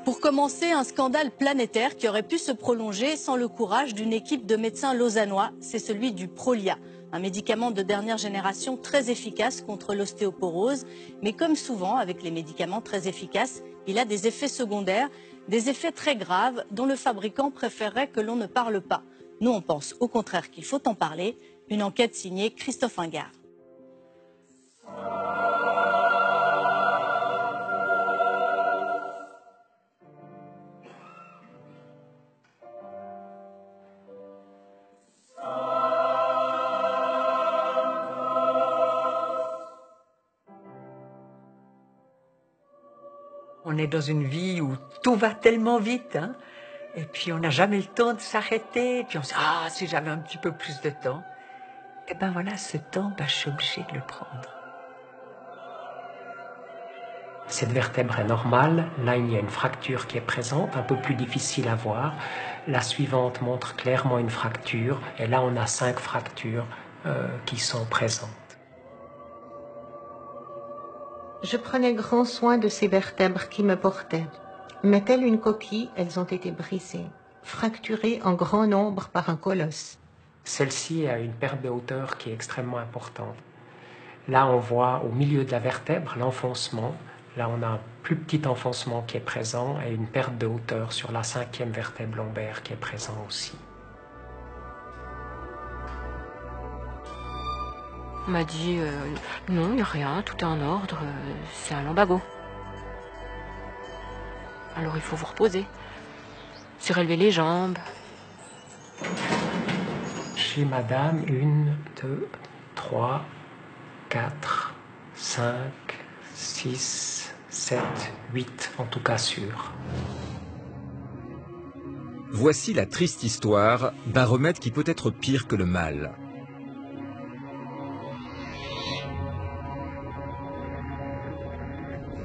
Pour commencer, un scandale planétaire qui aurait pu se prolonger sans le courage d'une équipe de médecins lausannois, c'est celui du Prolia, un médicament de dernière génération très efficace contre l'ostéoporose. Mais comme souvent avec les médicaments très efficaces, il a des effets secondaires, des effets très graves dont le fabricant préférerait que l'on ne parle pas. Nous, on pense au contraire qu'il faut en parler. Une enquête signée Christophe Ingard. On est dans une vie où tout va tellement vite, hein, et puis on n'a jamais le temps de s'arrêter, puis on se dit « Ah, si j'avais un petit peu plus de temps !» Et ben voilà, ce temps, je suis obligée de le prendre. Cette vertèbre est normale, là il y a une fracture qui est présente, un peu plus difficile à voir. La suivante montre clairement une fracture, et là on a 5 fractures qui sont présentes. Je prenais grand soin de ces vertèbres qui me portaient. Mais telle une coquille, elles ont été brisées, fracturées en grand nombre par un colosse. Celle-ci a une perte de hauteur qui est extrêmement importante. Là, on voit au milieu de la vertèbre l'enfoncement. Là, on a un plus petit enfoncement qui est présent et une perte de hauteur sur la 5e vertèbre lombaire qui est présent aussi. On m'a dit non, il n'y a rien, tout est en ordre, c'est un lumbago. Alors il faut vous reposer, surélever les jambes. Chez madame, 1, 2, 3, 4, 5, 6, 7, 8, en tout cas sûr. Voici la triste histoire d'un remède qui peut être pire que le mal.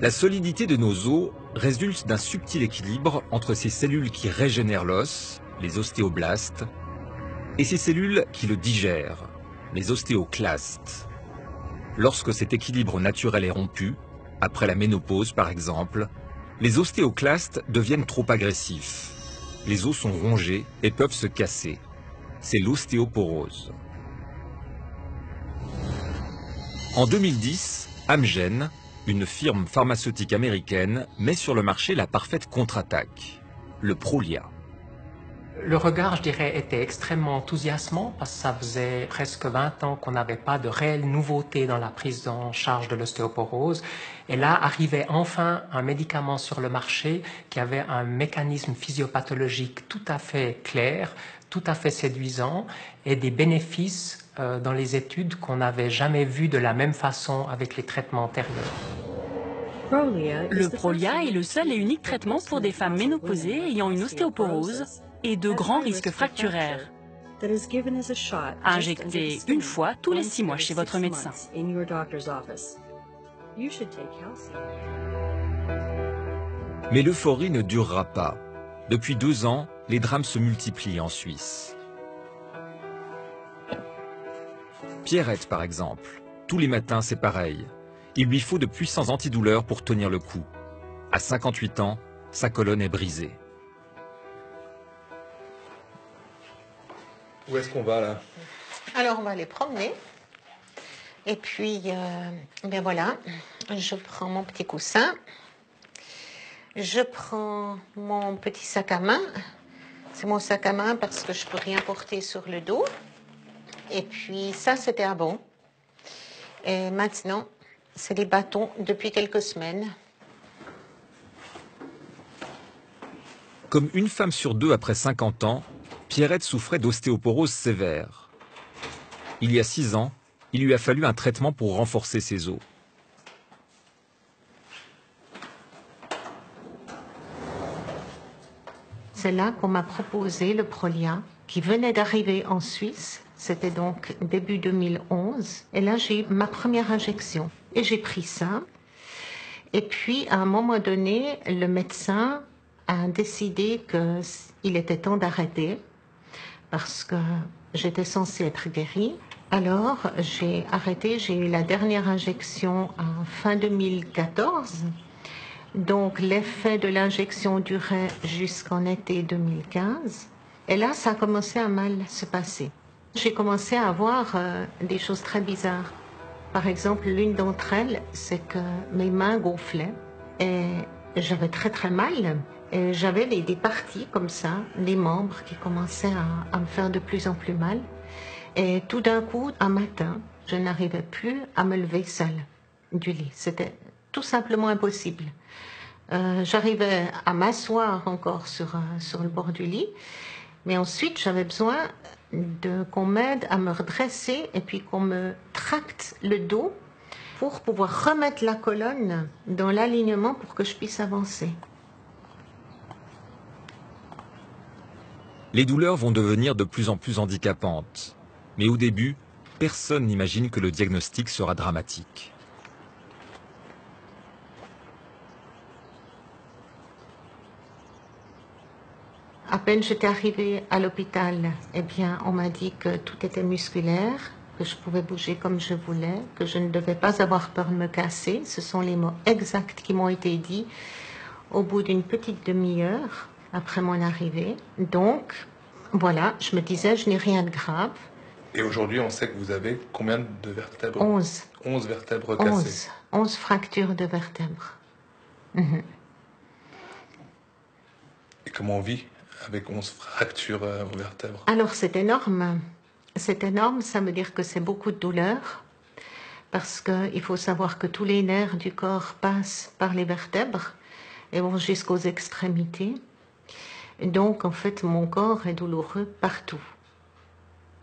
La solidité de nos os résulte d'un subtil équilibre entre ces cellules qui régénèrent l'os, les ostéoblastes, et ces cellules qui le digèrent, les ostéoclastes. Lorsque cet équilibre naturel est rompu, après la ménopause par exemple, les ostéoclastes deviennent trop agressifs. Les os sont rongés et peuvent se casser. C'est l'ostéoporose. En 2010, Amgen, une firme pharmaceutique américaine, met sur le marché la parfaite contre-attaque, le Prolia. Le regard, je dirais, était extrêmement enthousiasmant parce que ça faisait presque 20 ans qu'on n'avait pas de réelle nouveauté dans la prise en charge de l'ostéoporose. Et là, arrivait enfin un médicament sur le marché qui avait un mécanisme physiopathologique tout à fait clair, tout à fait séduisant et des bénéfices dans les études qu'on n'avait jamais vus de la même façon avec les traitements antérieurs. Le Prolia est le seul et unique traitement pour des femmes ménopausées ayant une ostéoporose et de grands risques fracturaires. Injecté une fois tous les 6 mois chez votre médecin. Mais l'euphorie ne durera pas. Depuis 2 ans, les drames se multiplient en Suisse. Pierrette, par exemple. Tous les matins, c'est pareil. Il lui faut de puissants antidouleurs pour tenir le coup. À 58 ans, sa colonne est brisée. Où est-ce qu'on va là? Alors on va aller promener. Et puis, ben voilà, je prends mon petit coussin. Je prends mon petit sac à main. C'est mon sac à main parce que je peux rien porter sur le dos. Et puis ça, c'était à bon. Et maintenant, c'est les bâtons depuis quelques semaines. Comme une femme sur 2 après 50 ans, Pierrette souffrait d'ostéoporose sévère. Il y a 6 ans, il lui a fallu un traitement pour renforcer ses os. C'est là qu'on m'a proposé le Prolia, qui venait d'arriver en Suisse. C'était donc début 2011. Et là, j'ai eu ma première injection. Et j'ai pris ça. Et puis, à un moment donné, le médecin a décidé qu'il était temps d'arrêter parce que j'étais censée être guérie. Alors, j'ai arrêté. J'ai eu la dernière injection en fin 2014. Donc l'effet de l'injection durait jusqu'en été 2015. Et là, ça a commencé à mal se passer. J'ai commencé à avoir des choses très bizarres. Par exemple, l'une d'entre elles, c'est que mes mains gonflaient et j'avais très très mal. Et j'avais des parties comme ça, les membres qui commençaient à me faire de plus en plus mal. Et tout d'un coup, un matin, je n'arrivais plus à me lever seule du lit. C'était tout simplement impossible. J'arrivais à m'asseoir encore sur le bord du lit, mais ensuite j'avais besoin qu'on m'aide à me redresser et puis qu'on me tracte le dos pour pouvoir remettre la colonne dans l'alignement pour que je puisse avancer. Les douleurs vont devenir de plus en plus handicapantes. Mais au début, personne n'imagine que le diagnostic sera dramatique. À peine j'étais arrivée à l'hôpital, eh bien, on m'a dit que tout était musculaire, que je pouvais bouger comme je voulais, que je ne devais pas avoir peur de me casser. Ce sont les mots exacts qui m'ont été dits au bout d'une petite demi-heure après mon arrivée. Donc, voilà, je me disais, je n'ai rien de grave. Et aujourd'hui, on sait que vous avez combien de vertèbres? 11. 11 vertèbres cassées. 11 fractures de vertèbres. Et comment on vit avec 11 fractures aux vertèbres? Alors, c'est énorme. C'est énorme, ça veut dire que c'est beaucoup de douleur. Parce qu'il faut savoir que tous les nerfs du corps passent par les vertèbres et vont jusqu'aux extrémités. Et donc, en fait, mon corps est douloureux partout.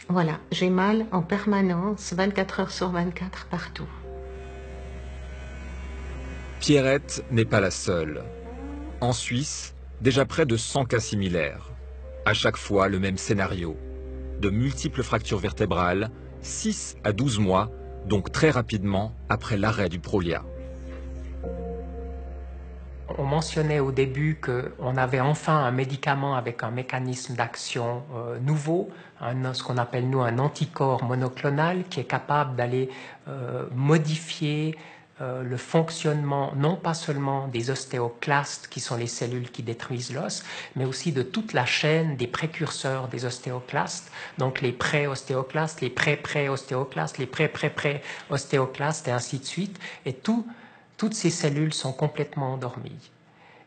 Voilà, j'ai mal en permanence, 24 heures sur 24, partout. Pierrette n'est pas la seule. En Suisse, déjà près de 100 cas similaires. À chaque fois, le même scénario. De multiples fractures vertébrales, 6 à 12 mois, donc très rapidement après l'arrêt du Prolia. On mentionnait au début qu'on avait enfin un médicament avec un mécanisme d'action nouveau, ce qu'on appelle nous un anticorps monoclonal qui est capable d'aller modifier le fonctionnement non pas seulement des ostéoclastes qui sont les cellules qui détruisent l'os, mais aussi de toute la chaîne des précurseurs des ostéoclastes, donc les pré-ostéoclastes, les pré-pré-ostéoclastes, les pré-pré-pré-ostéoclastes et ainsi de suite. Et toutes ces cellules sont complètement endormies.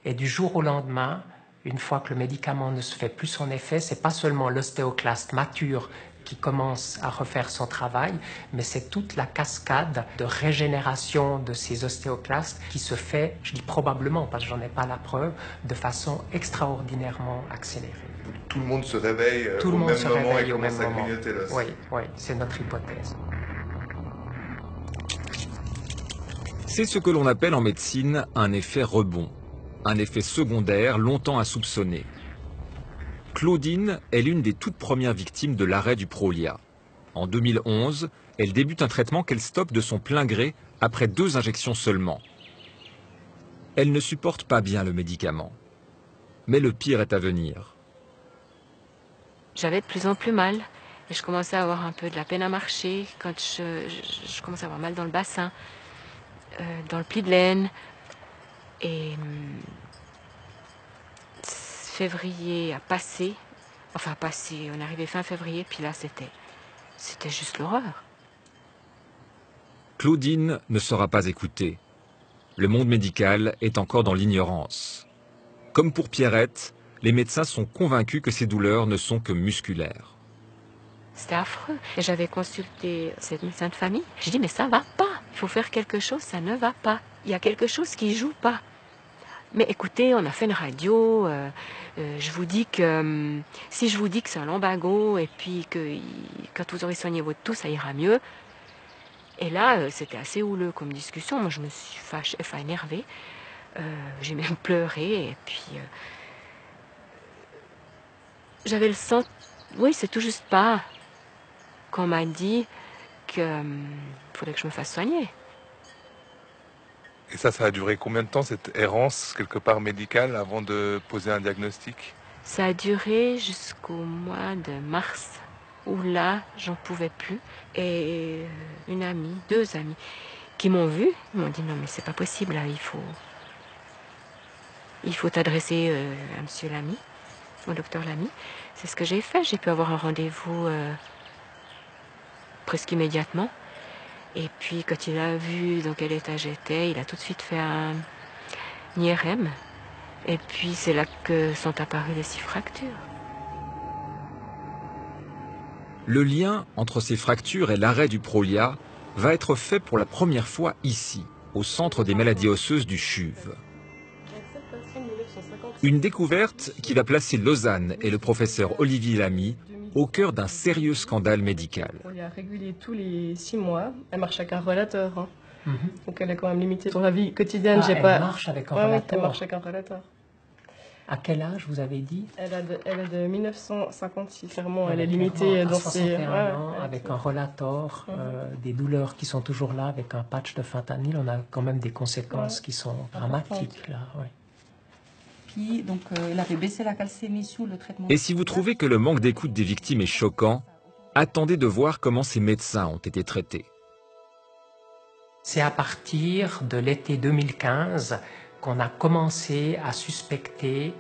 Et du jour au lendemain, une fois que le médicament ne se fait plus son effet, c'est pas seulement l'ostéoclaste mature qui commence à refaire son travail, mais c'est toute la cascade de régénération de ces ostéoclastes qui se fait, je dis probablement parce que j'en ai pas la preuve, de façon extraordinairement accélérée. Tout le monde se réveille Tout le monde se réveille au même moment. Oui, oui, c'est notre hypothèse. C'est ce que l'on appelle en médecine un effet rebond, un effet secondaire longtemps insoupçonné. Claudine est l'une des toutes premières victimes de l'arrêt du Prolia. En 2011, elle débute un traitement qu'elle stoppe de son plein gré après 2 injections seulement. Elle ne supporte pas bien le médicament. Mais le pire est à venir. J'avais de plus en plus mal et je commençais à avoir un peu de la peine à marcher quand je commençais à avoir mal dans le bassin, dans le pli de l'aine. Et février a passé, on est arrivé fin février, puis là c'était juste l'horreur. Claudine ne sera pas écoutée. Le monde médical est encore dans l'ignorance. Comme pour Pierrette, les médecins sont convaincus que ces douleurs ne sont que musculaires. C'était affreux. Et j'avais consulté cette médecin de famille. J'ai dit, mais ça va pas. Il faut faire quelque chose, ça ne va pas. Il y a quelque chose qui joue pas. Mais écoutez, on a fait une radio. Je vous dis que si je vous dis que c'est un lumbago et puis que quand vous aurez soigné votre toux, ça ira mieux. Et là, c'était assez houleux comme discussion. Moi, je me suis énervée. J'ai même pleuré et puis j'avais le sentiment, oui, c'est tout juste pas qu'on m'a dit qu'il faudrait que je me fasse soigner. Et ça a duré combien de temps, cette errance quelque part médicale, avant de poser un diagnostic? Ça a duré jusqu'au mois de mars, où là, j'en pouvais plus. Et une amie, 2 amies, qui m'ont vue, m'ont dit non mais c'est pas possible, là, il il faut t'adresser à monsieur Lamy, au docteur Lamy. C'est ce que j'ai fait. J'ai pu avoir un rendez-vous presque immédiatement. Et puis, quand il a vu dans quel état j'étais, il a tout de suite fait un IRM. Et puis, c'est là que sont apparues les 6 fractures. Le lien entre ces fractures et l'arrêt du Prolia va être fait pour la première fois ici, au Centre des maladies osseuses du CHUV. Une découverte qui va placer Lausanne et le professeur Olivier Lamy au cœur d'un sérieux scandale médical. On est régulier tous les 6 mois. Elle marche avec un relateur. Hein. Donc elle est quand même limitée sur la vie quotidienne. Elle marche avec un relateur. Elle marche avec un relateur. À quel âge vous avez dit? Elle est de 1956. Clairement, elle est limitée dans ses... ans, avec un relator, des douleurs qui sont toujours là, avec un patch de fentanyl. On a quand même des conséquences qui sont dramatiques là. Ouais. Puis, donc, elle avait baissé la calcémie sous le traitement. Et si vous trouvez que le manque d'écoute des victimes est choquant, attendez de voir comment ces médecins ont été traités. C'est à partir de l'été 2015 qu'on a commencé à suspecter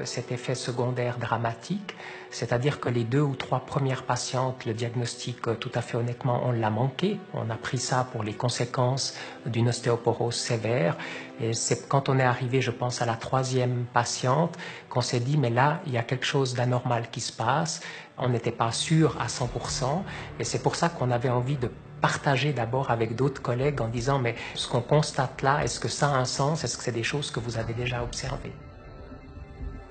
cet effet secondaire dramatique, c'est-à-dire que les 2 ou 3 premières patientes, le diagnostic, tout à fait honnêtement, on l'a manqué. On a pris ça pour les conséquences d'une ostéoporose sévère. Et c'est quand on est arrivé, je pense, à la 3e patiente, qu'on s'est dit, mais là, il y a quelque chose d'anormal qui se passe. On n'était pas sûr à 100%. Et c'est pour ça qu'on avait envie de partager d'abord avec d'autres collègues en disant, mais ce qu'on constate là, est-ce que ça a un sens? Est-ce que c'est des choses que vous avez déjà observées?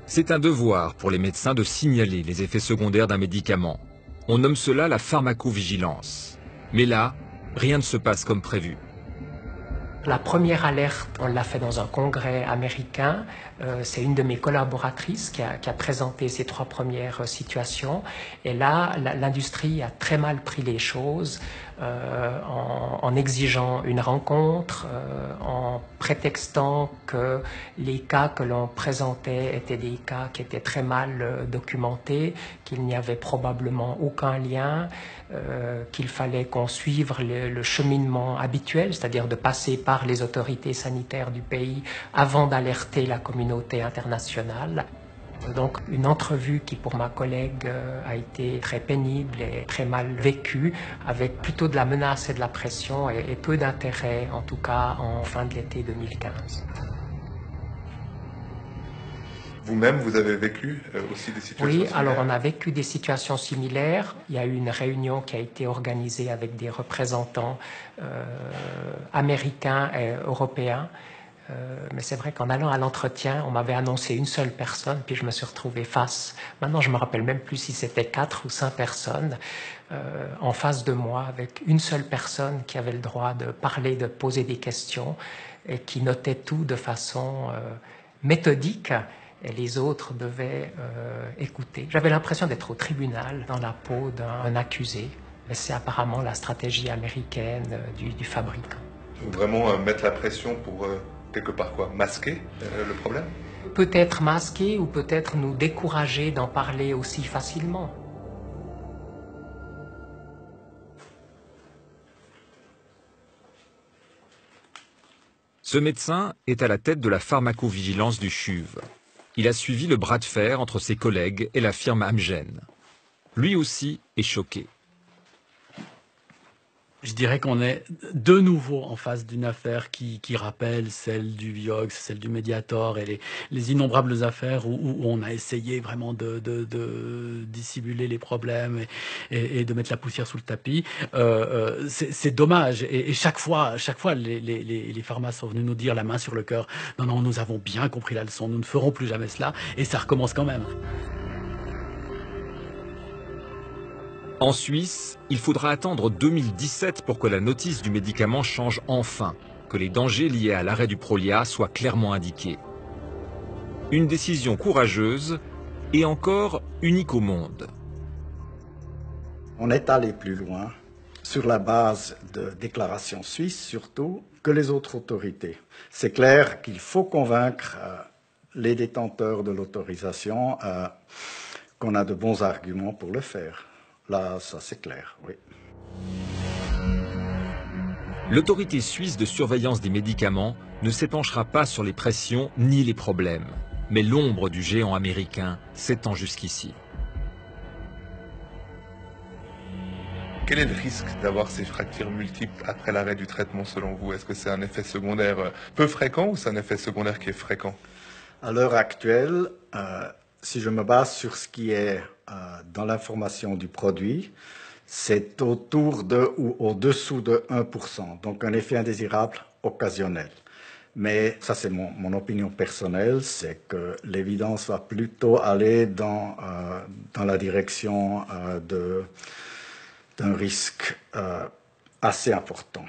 C'est un devoir pour les médecins de signaler les effets secondaires d'un médicament. On nomme cela la pharmacovigilance. Mais là, rien ne se passe comme prévu. La première alerte, on l'a fait dans un congrès américain. C'est une de mes collaboratrices qui a présenté ces 3 premières situations. Et là, l'industrie a très mal pris les choses en exigeant une rencontre, en prétextant que les cas que l'on présentait étaient des cas qui étaient très mal documentés, qu'il n'y avait probablement aucun lien, qu'il fallait qu'on suive le cheminement habituel, c'est-à-dire de passer par les autorités sanitaires du pays avant d'alerter la communauté internationale. Donc une entrevue qui pour ma collègue a été très pénible et très mal vécue, avec plutôt de la menace et de la pression et peu d'intérêt, en tout cas en fin de l'été 2015. Vous-même, vous avez vécu aussi des situations similaires? Oui, alors on a vécu des situations similaires. Il y a eu une réunion qui a été organisée avec des représentants américains et européens. Mais c'est vrai qu'en allant à l'entretien, on m'avait annoncé une seule personne, puis je me suis retrouvé face. Maintenant, je me rappelle même plus si c'était 4 ou 5 personnes en face de moi, avec une seule personne qui avait le droit de parler, de poser des questions, et qui notait tout de façon méthodique. Et les autres devaient écouter. J'avais l'impression d'être au tribunal, dans la peau d'un accusé. Mais c'est apparemment la stratégie américaine du fabricant. Vraiment mettre la pression pour, quelque part quoi, masquer le problème? Peut-être masquer ou peut-être nous décourager d'en parler aussi facilement. Ce médecin est à la tête de la pharmacovigilance du CHUV. Il a suivi le bras de fer entre ses collègues et la firme Amgen. Lui aussi est choqué. Je dirais qu'on est de nouveau en face d'une affaire qui rappelle celle du Vioxx, celle du Mediator et les innombrables affaires où on a essayé vraiment de dissimuler les problèmes et de mettre la poussière sous le tapis. C'est dommage. Et chaque fois, les pharmaciens sont venus nous dire la main sur le cœur, non, nous avons bien compris la leçon, nous ne ferons plus jamais cela. Et ça recommence quand même. En Suisse, il faudra attendre 2017 pour que la notice du médicament change enfin, que les dangers liés à l'arrêt du Prolia soient clairement indiqués. Une décision courageuse et encore unique au monde. On est allé plus loin, sur la base de déclarations suisses surtout, que les autres autorités. C'est clair qu'il faut convaincre les détenteurs de l'autorisation qu'on a de bons arguments pour le faire. Là, ça c'est clair, oui. L'autorité suisse de surveillance des médicaments ne s'épanchera pas sur les pressions ni les problèmes. Mais l'ombre du géant américain s'étend jusqu'ici. Quel est le risque d'avoir ces fractures multiples après l'arrêt du traitement selon vous? Est-ce que c'est un effet secondaire peu fréquent ou c'est un effet secondaire qui est fréquent? À l'heure actuelle, si je me base sur ce qui est dans l'information du produit, c'est autour de ou au-dessous de 1%, donc un effet indésirable occasionnel. Mais ça, c'est mon opinion personnelle, c'est que l'évidence va plutôt aller dans la direction d'un risque assez important,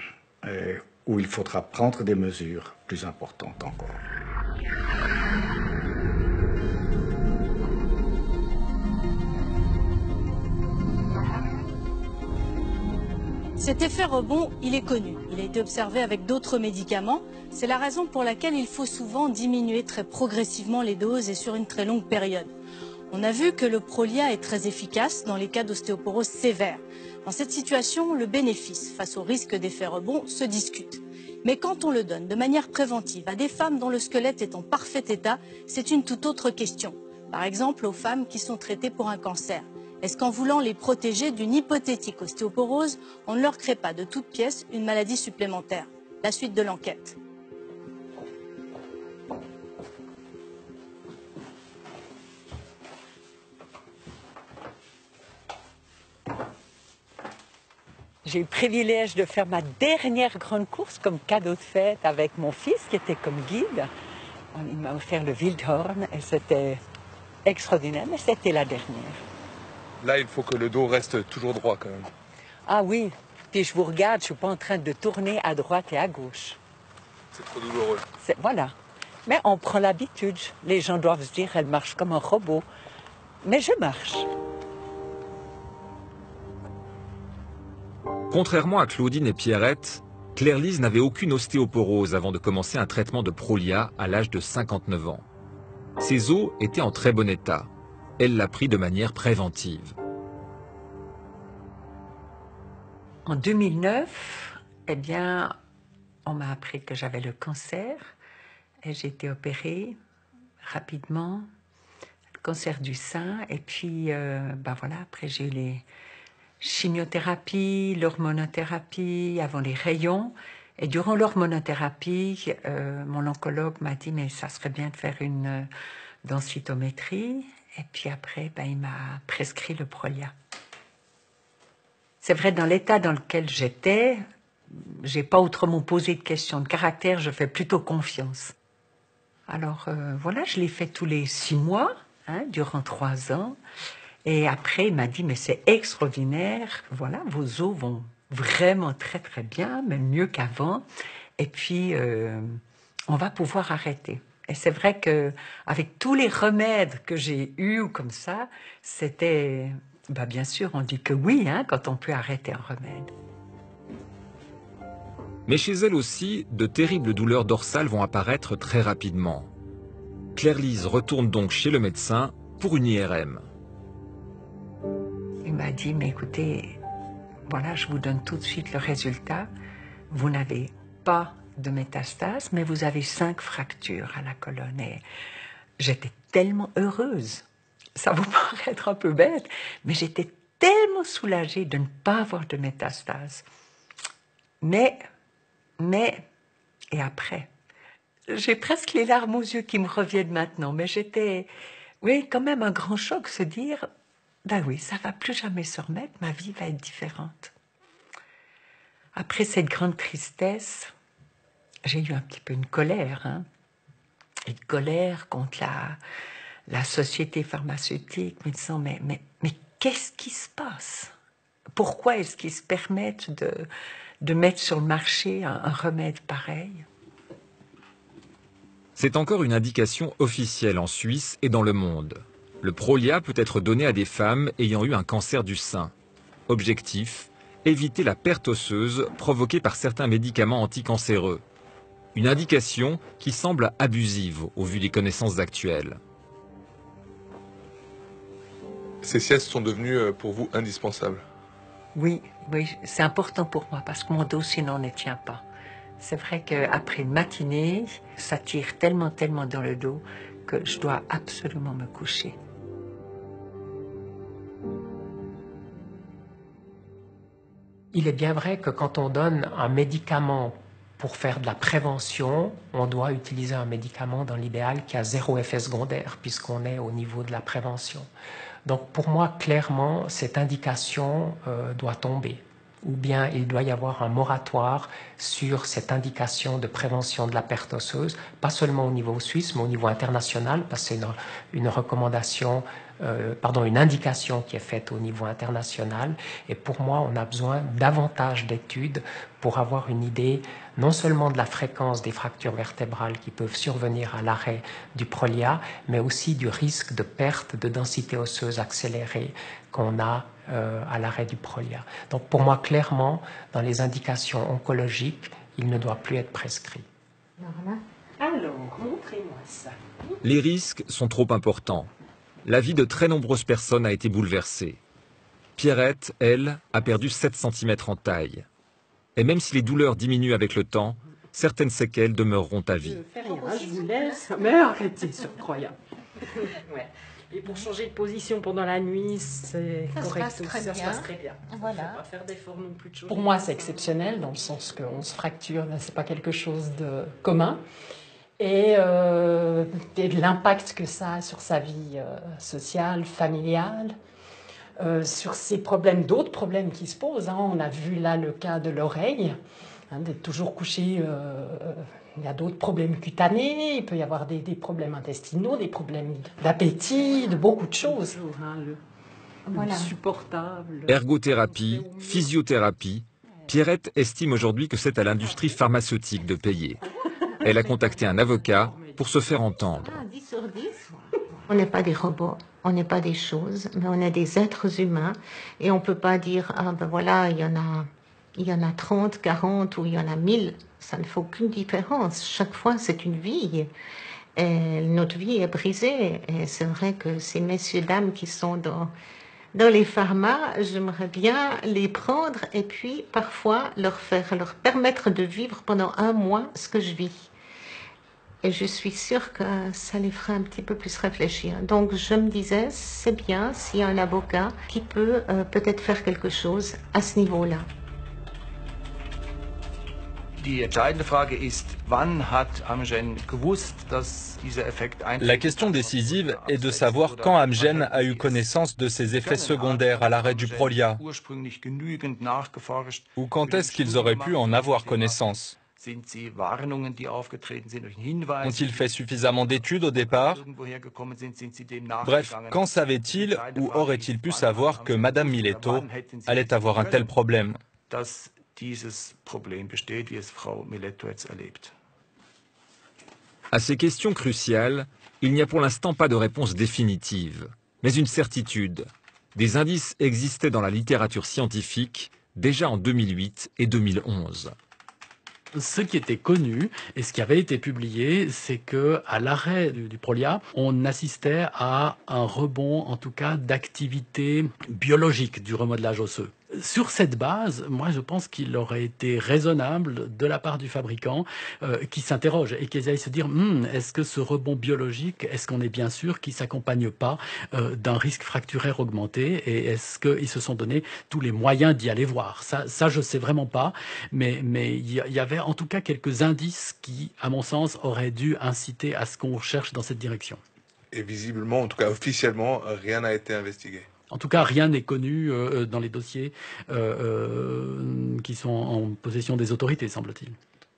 et où il faudra prendre des mesures plus importantes encore. Cet effet rebond, il est connu. Il a été observé avec d'autres médicaments. C'est la raison pour laquelle il faut souvent diminuer très progressivement les doses et sur une très longue période. On a vu que le Prolia est très efficace dans les cas d'ostéoporose sévère. Dans cette situation, le bénéfice face au risque d'effet rebond se discute. Mais quand on le donne de manière préventive à des femmes dont le squelette est en parfait état, c'est une toute autre question. Par exemple, aux femmes qui sont traitées pour un cancer. Est-ce qu'en voulant les protéger d'une hypothétique ostéoporose, on ne leur crée pas de toute pièce une maladie supplémentaire? La suite de l'enquête. J'ai eu le privilège de faire ma dernière grande course comme cadeau de fête avec mon fils qui était comme guide. Il m'a offert le Wildhorn et c'était extraordinaire, mais c'était la dernière. Là, il faut que le dos reste toujours droit quand même. Ah oui, puis je vous regarde, je ne suis pas en train de tourner à droite et à gauche. C'est trop douloureux. Voilà. Mais on prend l'habitude. Les gens doivent se dire, elle marche comme un robot. Mais je marche. Contrairement à Claudine et Pierrette, Claire-Lise n'avait aucune ostéoporose avant de commencer un traitement de Prolia à l'âge de 59 ans. Ses os étaient en très bon état. Elle l'a pris de manière préventive. En 2009, eh bien, on m'a appris que j'avais le cancer et j'ai été opérée rapidement, le cancer du sein. Et puis, voilà, après j'ai eu les chimiothérapies, l'hormonothérapie, avant les rayons. Et durant l'hormonothérapie, mon oncologue m'a dit, mais ça serait bien de faire une densitométrie. Et puis après, il m'a prescrit le Prolia. C'est vrai, dans l'état dans lequel j'étais, j'ai pas autrement posé de questions de caractère, je fais plutôt confiance. Alors voilà, je l'ai fait tous les 6 mois, durant 3 ans. Et après, il m'a dit, mais c'est extraordinaire, voilà, vos os vont vraiment très très bien, même mieux qu'avant. Et puis, on va pouvoir arrêter. Et c'est vrai qu'avec tous les remèdes que j'ai eus comme ça, c'était... bien sûr, on dit que oui, quand on peut arrêter un remède. Mais chez elle aussi, de terribles douleurs dorsales vont apparaître très rapidement. Claire-Lise retourne donc chez le médecin pour une IRM. Il m'a dit, mais écoutez, voilà, je vous donne tout de suite le résultat. Vous n'avez pas de métastases, mais vous avez 5 fractures à la colonne. Et j'étais tellement heureuse. Ça vous paraît être un peu bête, mais j'étais tellement soulagée de ne pas avoir de métastases. Mais, et après, j'ai presque les larmes aux yeux qui me reviennent maintenant, mais j'étais, oui, quand même un grand choc, se dire, oui, ça va plus jamais se remettre, ma vie va être différente. Après cette grande tristesse, j'ai eu un petit peu une colère, une colère contre la société pharmaceutique, me disant, mais qu'est-ce qui se passe? Pourquoi est-ce qu'ils se permettent de mettre sur le marché un remède pareil? C'est encore une indication officielle en Suisse et dans le monde. Le Prolia peut être donné à des femmes ayant eu un cancer du sein. Objectif, éviter la perte osseuse provoquée par certains médicaments anticancéreux. Une indication qui semble abusive au vu des connaissances actuelles. Ces siestes sont devenues pour vous indispensables? Oui, c'est important pour moi parce que mon dos sinon ne tient pas. C'est vrai qu'après une matinée, ça tire tellement dans le dos que je dois absolument me coucher. Il est bien vrai que quand on donne un médicament pour faire de la prévention, on doit utiliser un médicament dans l'idéal qui a 0 effet secondaire, puisqu'on est au niveau de la prévention. Donc pour moi, clairement, cette indication doit tomber. Ou bien il doit y avoir un moratoire sur cette indication de prévention de la perte osseuse, pas seulement au niveau suisse, mais au niveau international, parce que c'est une recommandation, une indication qui est faite au niveau international. Et pour moi, on a besoin davantage d'études pour avoir une idée non seulement de la fréquence des fractures vertébrales qui peuvent survenir à l'arrêt du Prolia, mais aussi du risque de perte de densité osseuse accélérée qu'on a à l'arrêt du Prolia. Donc pour moi, clairement, dans les indications oncologiques, il ne doit plus être prescrit. Alors, montrez-moi ça. Les risques sont trop importants. La vie de très nombreuses personnes a été bouleversée. Pierrette, elle, a perdu 7 cm en taille. Et même si les douleurs diminuent avec le temps, certaines séquelles demeureront à vie. Je vous laisse. Mais arrêtez, c'est incroyable. Ouais. Et pour changer de position pendant la nuit, c'est correct. Ça se passe très bien. Voilà. On va pas faire d'efforts non plus de changer. Pour moi, c'est exceptionnel dans le sens qu'on se fracture, c'est pas quelque chose de commun. Et l'impact que ça a sur sa vie sociale, familiale, sur ses problèmes, d'autres problèmes qui se posent. On a vu là le cas de l'oreille, d'être toujours couché. Il y a d'autres problèmes cutanés, il peut y avoir des problèmes intestinaux, des problèmes d'appétit, de beaucoup de choses. Voilà. Insupportable. Ergothérapie, physiothérapie. Pierrette estime aujourd'hui que c'est à l'industrie pharmaceutique de payer. Elle a contacté un avocat pour se faire entendre. 10 sur 10. On n'est pas des robots, on n'est pas des choses, mais on est des êtres humains. Et on ne peut pas dire, voilà, il y en a 30, 40 ou il y en a 1000. Ça ne fait aucune différence. Chaque fois, c'est une vie. Et notre vie est brisée. Et c'est vrai que ces messieurs, dames qui sont dans les pharmas, j'aimerais bien les prendre et puis parfois leur permettre de vivre pendant 1 mois ce que je vis. Et je suis sûre que ça les ferait un petit peu plus réfléchir. Donc je me disais, c'est bien s'il y a un avocat qui peut peut-être faire quelque chose à ce niveau-là. La question décisive est de savoir quand Amgen a eu connaissance de ces effets secondaires à l'arrêt du Prolia, ou quand est-ce qu'ils auraient pu en avoir connaissance. Ont-ils fait suffisamment d'études au départ? Bref, quand savait-il ou aurait-il pu savoir que Madame Miletto allait avoir un tel problème? À ces questions cruciales, il n'y a pour l'instant pas de réponse définitive, mais une certitude. Des indices existaient dans la littérature scientifique déjà en 2008 et 2011. Ce qui était connu et ce qui avait été publié, c'est que à l'arrêt du Prolia, on assistait à un rebond, en tout cas, d'activité biologique du remodelage osseux. Sur cette base, moi je pense qu'il aurait été raisonnable de la part du fabricant qui s'interroge et qui aille se dire est-ce que ce rebond biologique, est-ce qu'on est bien sûr qu'il ne s'accompagne pas d'un risque fracturaire augmenté et est-ce qu'ils se sont donné tous les moyens d'y aller voir? Ça je ne sais vraiment pas, mais il y avait en tout cas quelques indices qui, à mon sens, auraient dû inciter à ce qu'on cherche dans cette direction. Et visiblement, en tout cas officiellement, rien n'a été investigué. En tout cas, rien n'est connu dans les dossiers qui sont en possession des autorités, semble-t-il.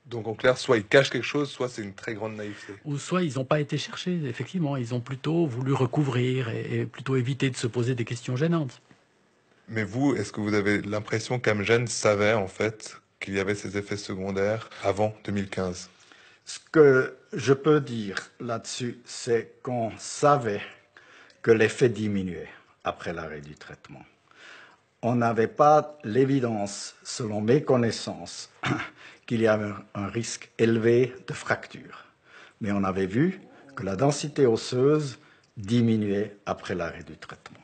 Donc en clair, soit ils cachent quelque chose, soit c'est une très grande naïveté. Ou soit ils n'ont pas été cherchés, effectivement. Ils ont plutôt voulu recouvrir et plutôt éviter de se poser des questions gênantes. Mais vous, est-ce que vous avez l'impression qu'Amgen savait en fait qu'il y avait ces effets secondaires avant 2015? Ce que je peux dire là-dessus, c'est qu'on savait que l'effet diminuait après l'arrêt du traitement. On n'avait pas l'évidence, selon mes connaissances, qu'il y avait un risque élevé de fracture. Mais on avait vu que la densité osseuse diminuait après l'arrêt du traitement.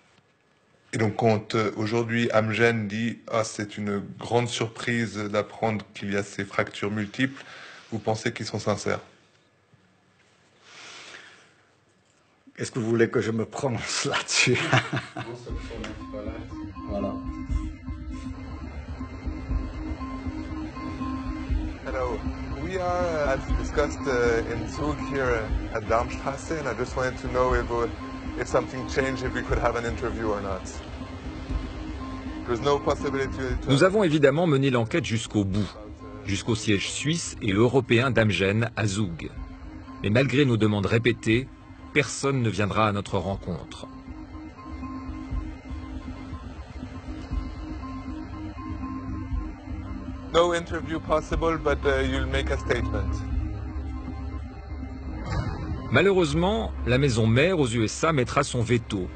Et donc quand aujourd'hui Amgen dit « Ah, c'est une grande surprise d'apprendre qu'il y a ces fractures multiples », vous pensez qu'ils sont sincères? Est-ce que vous voulez que je me prononce là-dessus? Voilà. Hello. We are, as discussed, in Zug here at Darmstrasse, and I just wanted to know if something changed, if we could have an interview or not. There's no possibility to... Nous avons évidemment mené l'enquête jusqu'au bout, jusqu'au siège suisse et européen d'Amgen à Zug. Mais malgré nos demandes répétées, personne ne viendra à notre rencontre. No interview possible, but you'll make a statement. Malheureusement, la maison mère aux USA mettra son veto.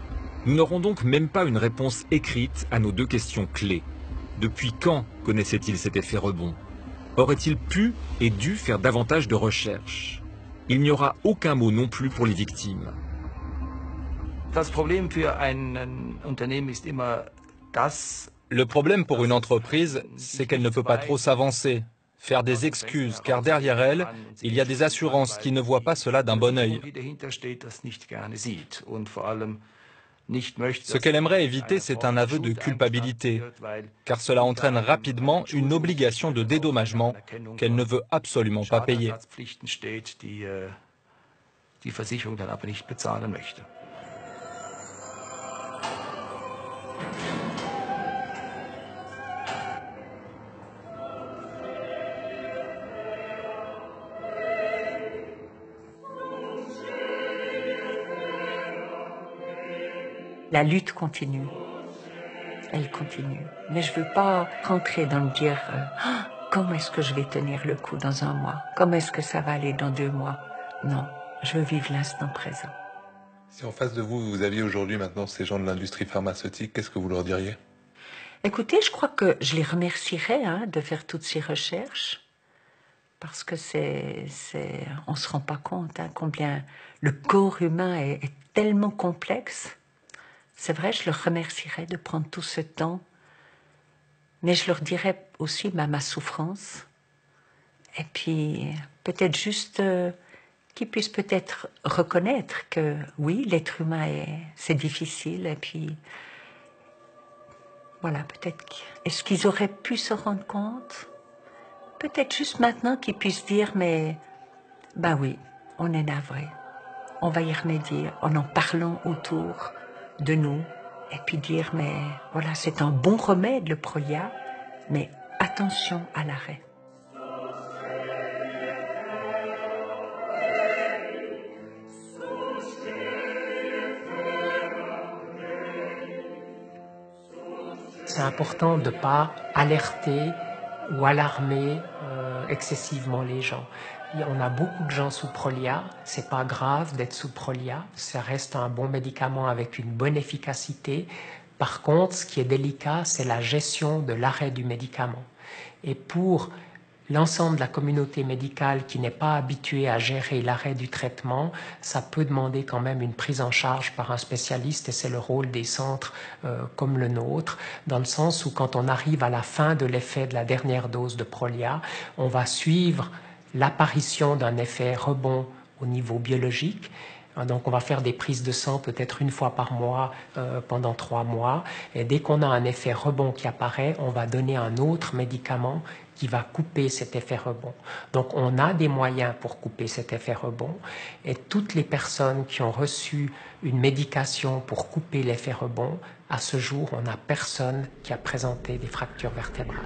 Nous n'aurons donc même pas une réponse écrite à nos deux questions clés. Depuis quand connaissait-il cet effet rebond? Aurait-il pu et dû faire davantage de recherches? Il n'y aura aucun mot non plus pour les victimes. Le problème pour une entreprise, c'est qu'elle ne peut pas trop s'avancer, faire des excuses, car derrière elle, il y a des assurances qui ne voient pas cela d'un bon œil. Ce qu'elle aimerait éviter, c'est un aveu de culpabilité, car cela entraîne rapidement une obligation de dédommagement qu'elle ne veut absolument pas payer. La lutte continue. Elle continue. Mais je ne veux pas rentrer dans le dire comment est-ce que je vais tenir le coup dans 1 mois? Comment est-ce que ça va aller dans 2 mois? Non, je veux vivre l'instant présent. Si en face de vous, vous aviez aujourd'hui maintenant ces gens de l'industrie pharmaceutique, qu'est-ce que vous leur diriez? Écoutez, je crois que je les remercierais de faire toutes ces recherches. Parce que on ne se rend pas compte combien le corps humain est tellement complexe. C'est vrai, je leur remercierais de prendre tout ce temps, mais je leur dirais aussi ma souffrance. Et puis, peut-être juste qu'ils puissent peut-être reconnaître que, oui, l'être humain, c'est difficile. Et puis, voilà, peut-être, est-ce qu'ils auraient pu se rendre compte? Peut-être juste maintenant qu'ils puissent dire, mais, ben oui, on est navré. On va y remédier en parlant autour de nous, et puis dire, mais voilà, c'est un bon remède le Prolia, mais attention à l'arrêt. C'est important de ne pas alerter ou alarmer excessivement les gens. On a beaucoup de gens sous Prolia, c'est pas grave d'être sous Prolia, ça reste un bon médicament avec une bonne efficacité. Par contre, ce qui est délicat, c'est la gestion de l'arrêt du médicament. Et pour l'ensemble de la communauté médicale qui n'est pas habituée à gérer l'arrêt du traitement, ça peut demander quand même une prise en charge par un spécialiste, et c'est le rôle des centres comme le nôtre, dans le sens où quand on arrive à la fin de l'effet de la dernière dose de Prolia, on va suivre l'apparition d'un effet rebond au niveau biologique. Donc on va faire des prises de sang peut-être 1 fois par mois pendant 3 mois. Et dès qu'on a un effet rebond qui apparaît, on va donner un autre médicament qui va couper cet effet rebond. Donc on a des moyens pour couper cet effet rebond. Et toutes les personnes qui ont reçu une médication pour couper l'effet rebond, à ce jour, on n'a personne qui a présenté des fractures vertébrales.